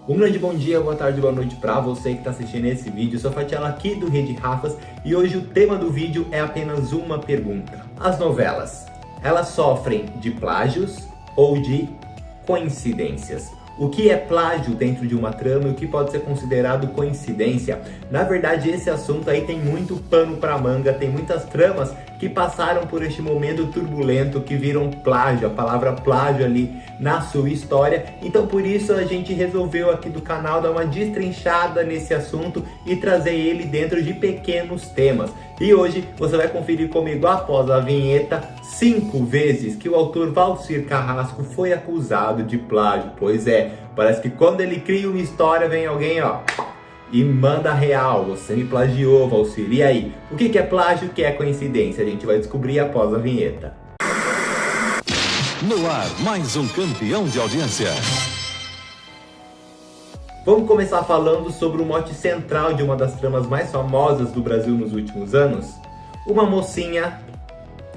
Um grande bom dia, boa tarde, boa noite pra você que está assistindo esse vídeo. Eu sou Fatiela aqui do Rede Rafas e hoje o tema do vídeo é apenas uma pergunta. As novelas, elas sofrem de plágios ou de coincidências? O que é plágio dentro de uma trama e o que pode ser considerado coincidência? Na verdade, esse assunto aí tem muito pano pra manga, tem muitas tramas que passaram por este momento turbulento, que viram plágio, a palavra plágio ali na sua história. Então por isso a gente resolveu aqui do canal dar uma destrinchada nesse assunto e trazer ele dentro de pequenos temas. E hoje você vai conferir comigo, após a vinheta, 5 vezes que o autor Valcir Carrasco foi acusado de plágio. Pois é, parece que quando ele cria uma história vem alguém, e manda real: você me plagiou, Valcir. E aí, o que é plágio, o que é coincidência? A gente vai descobrir após a vinheta. No ar, mais um campeão de audiência. Vamos começar falando sobre o mote central de uma das tramas mais famosas do Brasil nos últimos anos. Uma mocinha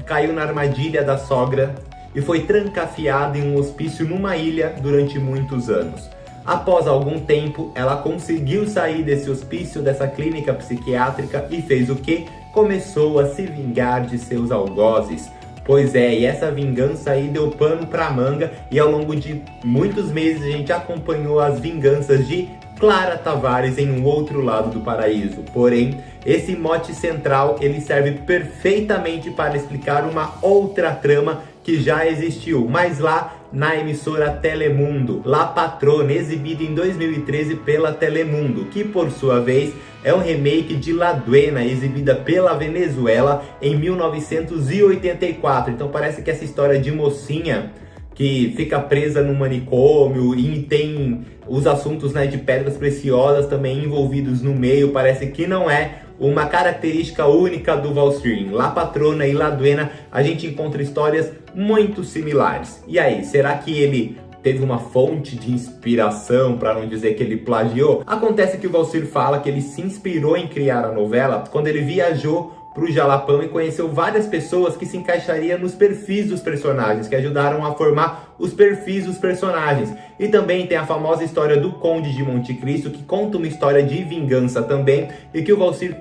caiu na armadilha da sogra e foi trancafiada em um hospício numa ilha durante muitos anos. Após algum tempo, ela conseguiu sair desse hospício, dessa clínica psiquiátrica, e fez o quê? Começou a se vingar de seus algozes. Pois é, e essa vingança aí deu pano pra manga, e ao longo de muitos meses a gente acompanhou as vinganças de Clara Tavares em Um Outro Lado do Paraíso. Porém, esse mote central ele serve perfeitamente para explicar uma outra trama que já existiu, mas lá na emissora Telemundo, La Patrona, exibida em 2013 pela Telemundo, que por sua vez é um remake de La Duena, exibida pela Venezuela em 1984. Então parece que essa história de mocinha que fica presa no manicômio e tem os assuntos, de pedras preciosas também envolvidos no meio, parece que não é uma característica única do Valcir. Em La Patrona e La Duena a gente encontra histórias muito similares. E aí, será que ele teve uma fonte de inspiração, para não dizer que ele plagiou? Acontece que o Valcir fala que ele se inspirou em criar a novela quando ele viajou para o Jalapão e conheceu várias pessoas que se encaixariam nos perfis dos personagens, que ajudaram a formar os perfis dos personagens. E também tem a famosa história do Conde de Monte Cristo, que conta uma história de vingança também, e que o Valcir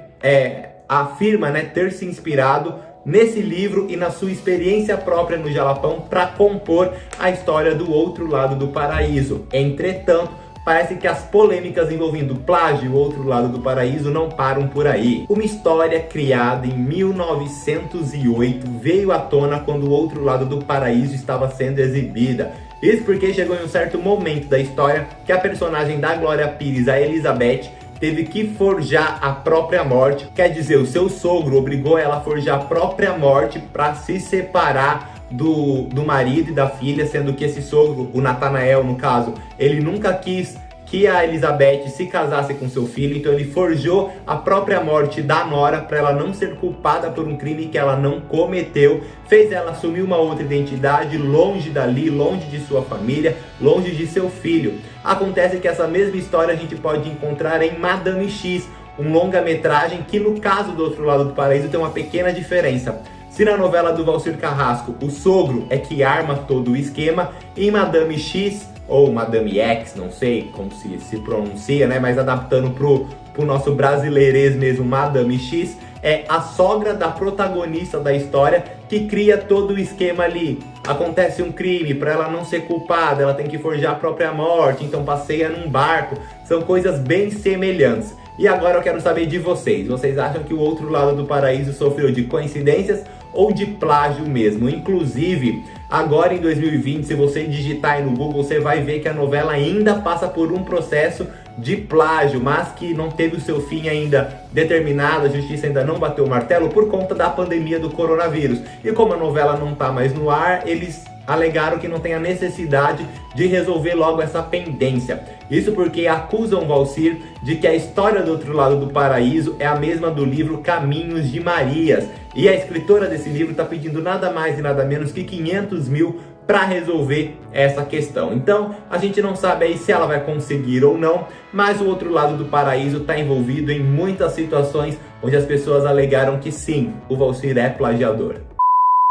afirma ter se inspirado nesse livro e na sua experiência própria no Jalapão para compor a história do Outro Lado do Paraíso. Entretanto, parece que as polêmicas envolvendo plágio e O Outro Lado do Paraíso não param por aí. Uma história criada em 1908 veio à tona quando O Outro Lado do Paraíso estava sendo exibida. Isso porque chegou em um certo momento da história que a personagem da Glória Pires, a Elizabeth, teve que forjar a própria morte. Quer dizer, o seu sogro obrigou ela a forjar a própria morte para se separar do marido e da filha, sendo que esse sogro, o Natanael no caso, ele nunca quis que a Elizabeth se casasse com seu filho, então ele forjou a própria morte da nora para ela não ser culpada por um crime que ela não cometeu, fez ela assumir uma outra identidade, longe dali, longe de sua família, longe de seu filho. Acontece que essa mesma história a gente pode encontrar em Madame X, um longa-metragem que no caso do Outro Lado do Paraíso tem uma pequena diferença. Se na novela do Valcir Carrasco o sogro é que arma todo o esquema, em Madame X, ou Madame X, não sei como se pronuncia, mas adaptando pro nosso brasileirês mesmo, Madame X, é a sogra da protagonista da história que cria todo o esquema ali. Acontece um crime, para ela não ser culpada, ela tem que forjar a própria morte, então passeia num barco. São coisas bem semelhantes. E agora eu quero saber de vocês. Vocês acham que O Outro Lado do Paraíso sofreu de coincidências ou de plágio mesmo? Inclusive, agora em 2020, se você digitar aí no Google, você vai ver que a novela ainda passa por um processo de plágio, mas que não teve o seu fim ainda determinado, a justiça ainda não bateu o martelo por conta da pandemia do coronavírus. E como a novela não está mais no ar, eles alegaram que não tem a necessidade de resolver logo essa pendência. Isso porque acusam Valcir de que a história do Outro Lado do Paraíso é a mesma do livro Caminhos de Marias. E a escritora desse livro está pedindo nada mais e nada menos que 500 mil para resolver essa questão. Então, a gente não sabe aí se ela vai conseguir ou não, mas O Outro Lado do Paraíso está envolvido em muitas situações onde as pessoas alegaram que sim, o Valcir é plagiador.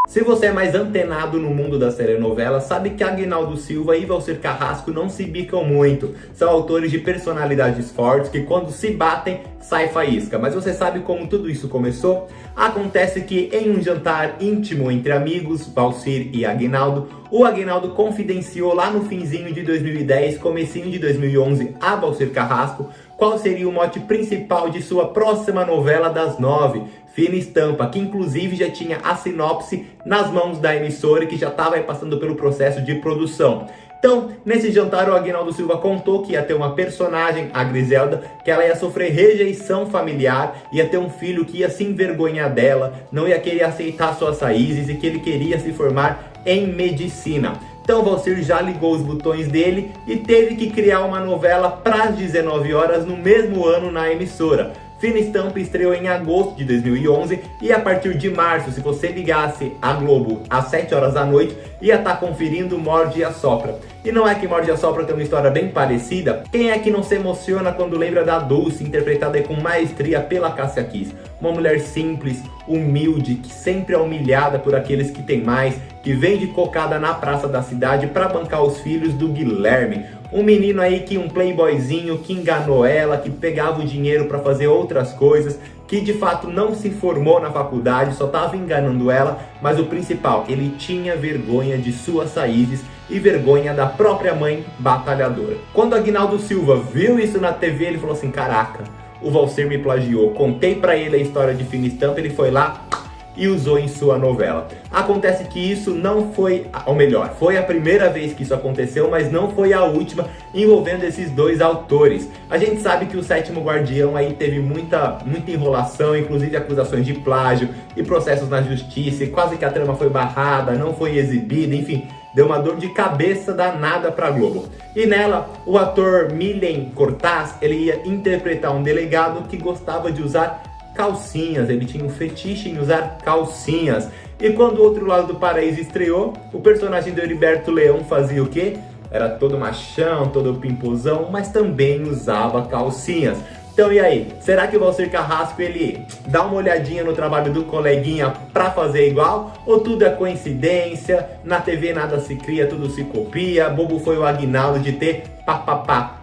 Se você é mais antenado no mundo das telenovelas, sabe que Aguinaldo Silva e Valcir Carrasco não se bicam muito. São autores de personalidades fortes que quando se batem, sai faísca. Mas você sabe como tudo isso começou? Acontece que em um jantar íntimo entre amigos, Valcir e Aguinaldo, o Aguinaldo confidenciou lá no finzinho de 2010, comecinho de 2011, a Valcir Carrasco, qual seria o mote principal de sua próxima novela das 9, Fina Estampa, que inclusive já tinha a sinopse nas mãos da emissora e que já estava passando pelo processo de produção. Então, nesse jantar, o Aguinaldo Silva contou que ia ter uma personagem, a Griselda, que ela ia sofrer rejeição familiar, ia ter um filho que ia se envergonhar dela, não ia querer aceitar suas raízes e que ele queria se formar em medicina. Então, Valcir já ligou os botões dele e teve que criar uma novela para as 19 horas no mesmo ano na emissora. Fina Estampa estreou em agosto de 2011 e a partir de março, se você ligasse a Globo às 7 horas da noite, ia estar conferindo Morde e Assopra. E não é que Morde e Assopra tem uma história bem parecida? Quem é que não se emociona quando lembra da Dulce, interpretada com maestria pela Cássia Kiss? Uma mulher simples, humilde, que sempre é humilhada por aqueles que têm mais, que vende cocada na praça da cidade para bancar os filhos do Guilherme. Um menino aí que um playboyzinho que enganou ela, que pegava o dinheiro para fazer outras coisas, que de fato não se formou na faculdade, só estava enganando ela, mas o principal, ele tinha vergonha de suas raízes e vergonha da própria mãe batalhadora. Quando Aguinaldo Silva viu isso na TV, ele falou assim: caraca, o Valcir me plagiou. Contei para ele a história de Fina Estampa, ele foi lá e usou em sua novela. Acontece que isso não foi, ou melhor, foi a primeira vez que isso aconteceu, mas não foi a última envolvendo esses dois autores. A gente sabe que o Sétimo Guardião aí teve muita enrolação, inclusive acusações de plágio e processos na justiça, e quase que a trama foi barrada, não foi exibida, enfim, deu uma dor de cabeça danada pra Globo. E nela, o ator Milen Cortaz, ele ia interpretar um delegado que gostava de usar calcinhas, ele tinha um fetiche em usar calcinhas. E quando o Outro Lado do Paraíso estreou, o personagem do Heriberto Leão fazia o quê? Era todo machão, todo pimpozão, mas também usava calcinhas. Então e aí, será que o Valcir Carrasco ele dá uma olhadinha no trabalho do coleguinha pra fazer igual? Ou tudo é coincidência, na TV nada se cria, tudo se copia? Bobo foi o Aguinaldo de ter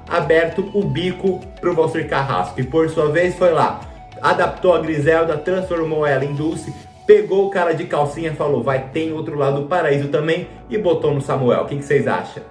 aberto o bico pro Valcir Carrasco, e por sua vez foi lá, adaptou a Griselda, transformou ela em Dulce, pegou o cara de calcinha e falou: vai ter Outro Lado do Paraíso também, e botou no Samuel. O que vocês acham?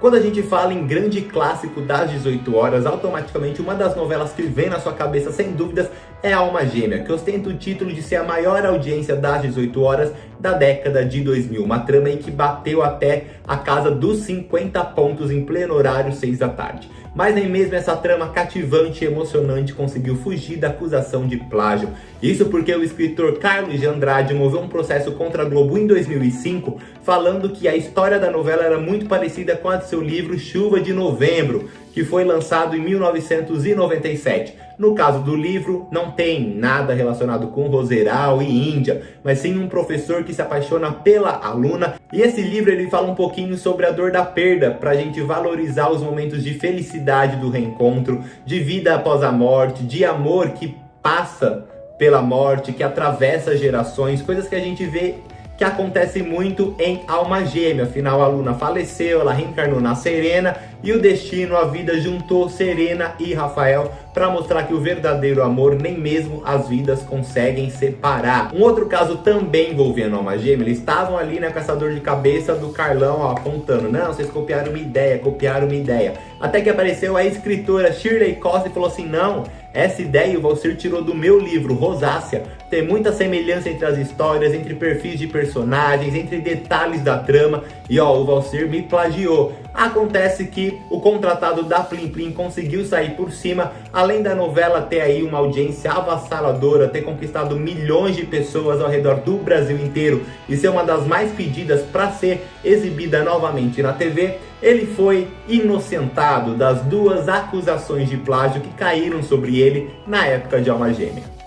Quando a gente fala em grande clássico das 18 horas, automaticamente uma das novelas que vem na sua cabeça, sem dúvidas, é Alma Gêmea, que ostenta o título de ser a maior audiência das 18 horas da década de 2000. Uma trama aí que bateu até a casa dos 50 pontos em pleno horário, 6 da tarde. Mas nem mesmo essa trama cativante e emocionante conseguiu fugir da acusação de plágio. Isso porque o escritor Carlos de Andrade moveu um processo contra a Globo em 2005, falando que a história da novela era muito parecida com a de seu livro Chuva de Novembro, que foi lançado em 1997. No caso do livro, não tem nada relacionado com Roseral e Índia, mas sim um professor que se apaixona pela aluna. E esse livro ele fala um pouquinho sobre a dor da perda, pra gente valorizar os momentos de felicidade do reencontro, de vida após a morte, de amor que passa pela morte, que atravessa gerações, coisas que a gente vê que acontece muito em Alma Gêmea. Afinal, a aluna faleceu, ela reencarnou na Serena e o destino, a vida juntou Serena e Rafael para mostrar que o verdadeiro amor nem mesmo as vidas conseguem separar. Um outro caso também envolvendo Alma Gêmea, eles estavam ali, né, com essa dor de cabeça do Carlão, ó, apontando: não, vocês copiaram uma ideia. Até que apareceu a escritora Shirley Costa e falou assim: não, essa ideia o Valcir tirou do meu livro, Rosácea. Tem muita semelhança entre as histórias, entre perfis de personagens, entre detalhes da trama. E ó, o Valcir me plagiou. Acontece que o contratado da Plim Plim conseguiu sair por cima, além da novela ter aí uma audiência avassaladora, ter conquistado milhões de pessoas ao redor do Brasil inteiro e ser uma das mais pedidas para ser exibida novamente na TV. Ele foi inocentado das duas acusações de plágio que caíram sobre ele na época de Alma Gêmea.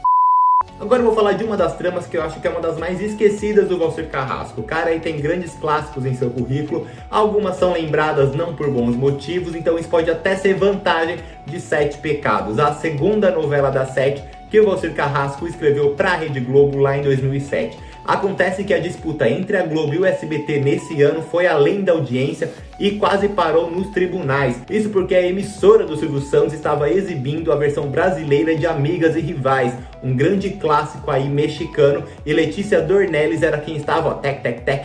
Agora eu vou falar de uma das tramas que eu acho que é uma das mais esquecidas do Valcir Carrasco. O cara aí tem grandes clássicos em seu currículo, algumas são lembradas não por bons motivos, então isso pode até ser vantagem de Sete Pecados, a segunda novela das 7 que o Valcir Carrasco escreveu para a Rede Globo lá em 2007. Acontece que a disputa entre a Globo e o SBT nesse ano foi além da audiência e quase parou nos tribunais. Isso porque a emissora do Silvio Santos estava exibindo a versão brasileira de Amigas e Rivais, um grande clássico aí mexicano, e Letícia Dornelles era quem estava, ó,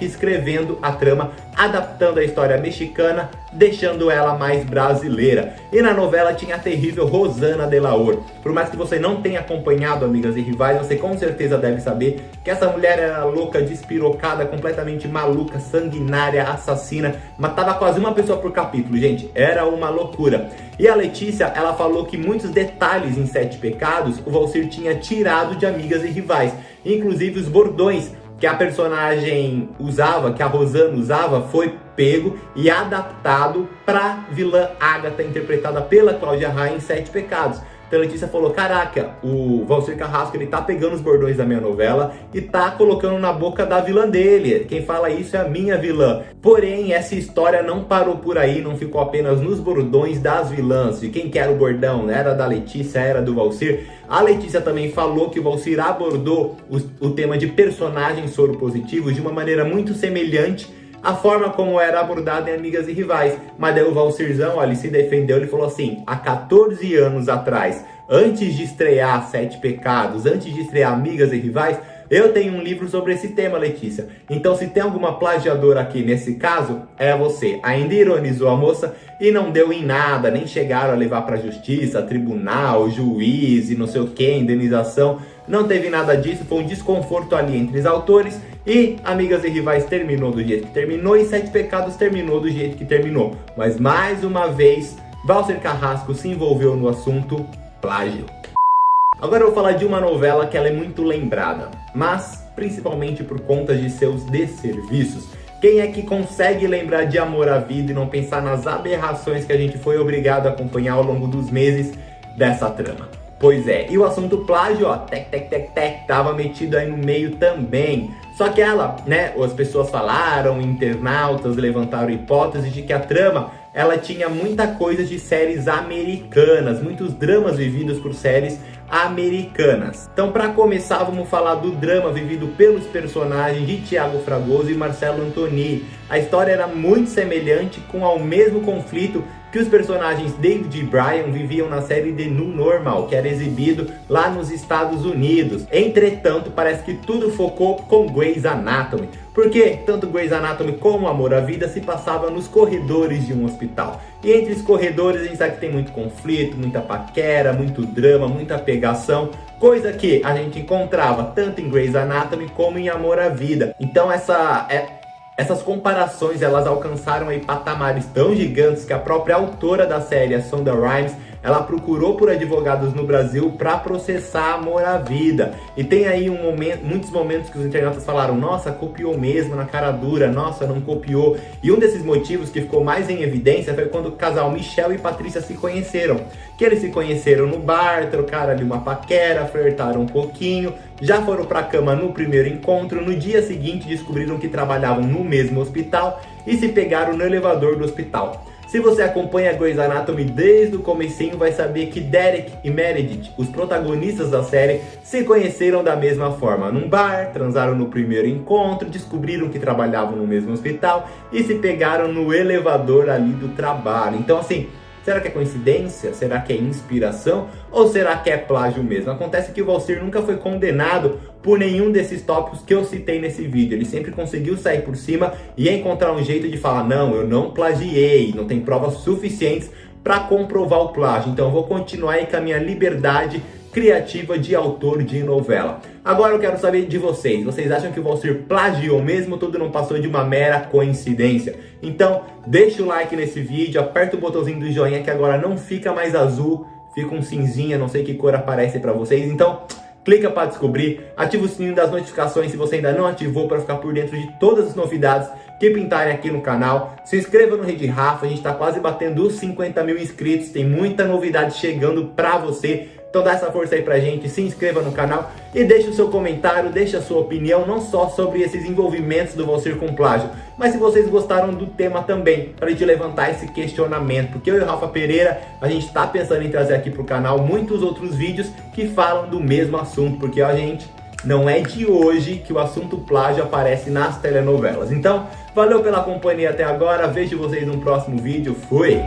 escrevendo a trama, adaptando a história mexicana, deixando ela mais brasileira. E na novela tinha a terrível Rosana de Laor. Por mais que você não tenha acompanhado Amigas e Rivais, você com certeza deve saber que essa mulher era louca, despirocada, completamente maluca, sanguinária, assassina, matava quase uma pessoa por capítulo, gente, era uma loucura. E a Letícia, ela falou que muitos detalhes em Sete Pecados o Valsir tinha tirado de Amigas e Rivais, inclusive os bordões que a personagem usava, que a Rosana usava, foi pego e adaptado para vilã Agatha, interpretada pela Cláudia Raia em Sete Pecados. Então a Letícia falou, caraca, o Valsir Carrasco, ele tá pegando os bordões da minha novela e tá colocando na boca da vilã dele. Quem fala isso é a minha vilã. Porém, essa história não parou por aí, não ficou apenas nos bordões das vilãs. De quem que era o bordão? Era da Letícia, era do Valsir. A Letícia também falou que o Valsir abordou o tema de personagens soropositivos de uma maneira muito semelhante a forma como era abordada em Amigas e Rivais. Mas daí o Valsirzão, ele se defendeu, ele falou assim, há 14 anos atrás, antes de estrear Sete Pecados, antes de estrear Amigas e Rivais, eu tenho um livro sobre esse tema, Letícia. Então se tem alguma plagiadora aqui nesse caso, é você. Ainda ironizou a moça e não deu em nada, nem chegaram a levar pra justiça, tribunal, juiz e não sei o que, indenização. Não teve nada disso, foi um desconforto ali entre os autores e Amigas e Rivais terminou do jeito que terminou e Sete Pecados terminou do jeito que terminou. Mas mais uma vez, Valsir Carrasco se envolveu no assunto plágio. Agora eu vou falar de uma novela que ela é muito lembrada, mas principalmente por conta de seus desserviços. Quem é que consegue lembrar de Amor à Vida e não pensar nas aberrações que a gente foi obrigado a acompanhar ao longo dos meses dessa trama? Pois é, e o assunto plágio, ó, tava metido aí no meio também. Só que ela, né, as pessoas falaram, internautas levantaram hipóteses de que a trama, ela tinha muita coisa de séries americanas, muitos dramas vividos por séries americanas. Então, para começar, vamos falar do drama vivido pelos personagens de Thiago Fragoso e Marcelo Antoni. A história era muito semelhante com ao mesmo conflito que os personagens David e Brian viviam na série The New Normal, que era exibido lá nos Estados Unidos. Entretanto, parece que tudo focou com Grey's Anatomy, porque tanto Grey's Anatomy como Amor à Vida se passava nos corredores de um hospital. E entre os corredores a gente sabe que tem muito conflito, muita paquera, muito drama, muita pegação, coisa que a gente encontrava tanto em Grey's Anatomy como em Amor à Vida. Então essas comparações, elas alcançaram aí patamares tão gigantes que a própria autora da série, a Shonda Rhimes, ela procurou por advogados no Brasil para processar Amor à Vida. E tem aí muitos momentos que os internautas falaram, nossa, copiou mesmo na cara dura, nossa, não copiou. E um desses motivos que ficou mais em evidência foi quando o casal Michel e Patrícia se conheceram. Que eles se conheceram no bar, trocaram ali uma paquera, flertaram um pouquinho, já foram pra cama no primeiro encontro, no dia seguinte descobriram que trabalhavam no mesmo hospital e se pegaram no elevador do hospital. Se você acompanha Grey's Anatomy desde o comecinho, vai saber que Derek e Meredith, os protagonistas da série, se conheceram da mesma forma, num bar, transaram no primeiro encontro, descobriram que trabalhavam no mesmo hospital e se pegaram no elevador ali do trabalho. Então assim, será que é coincidência? Será que é inspiração? Ou será que é plágio mesmo? Acontece que o Valsir nunca foi condenado por nenhum desses tópicos que eu citei nesse vídeo. Ele sempre conseguiu sair por cima e encontrar um jeito de falar, não, eu não plagiei, não tem provas suficientes para comprovar o plágio. Então eu vou continuar aí com a minha liberdade criativa de autor de novela. Agora eu quero saber de vocês. Vocês acham que o Valsir plagiou mesmo? Tudo não passou de uma mera coincidência? Então deixa o like nesse vídeo, aperta o botãozinho do joinha que agora não fica mais azul, fica um cinzinha, não sei que cor aparece para vocês. Então clica para descobrir, ativa o sininho das notificações se você ainda não ativou para ficar por dentro de todas as novidades que pintarem aqui no canal. Se inscreva no Rede Rafa, a gente está quase batendo os 50 mil inscritos, tem muita novidade chegando para você. Então dá essa força aí pra gente, se inscreva no canal e deixe o seu comentário, deixe a sua opinião, não só sobre esses envolvimentos do Valsir com plágio, mas se vocês gostaram do tema também, para a gente levantar esse questionamento, porque eu e o Rafa Pereira, a gente tá pensando em trazer aqui pro canal muitos outros vídeos que falam do mesmo assunto, porque ó gente, Não é de hoje que o assunto plágio aparece nas telenovelas. Então, valeu pela companhia até agora, vejo vocês no próximo vídeo, fui!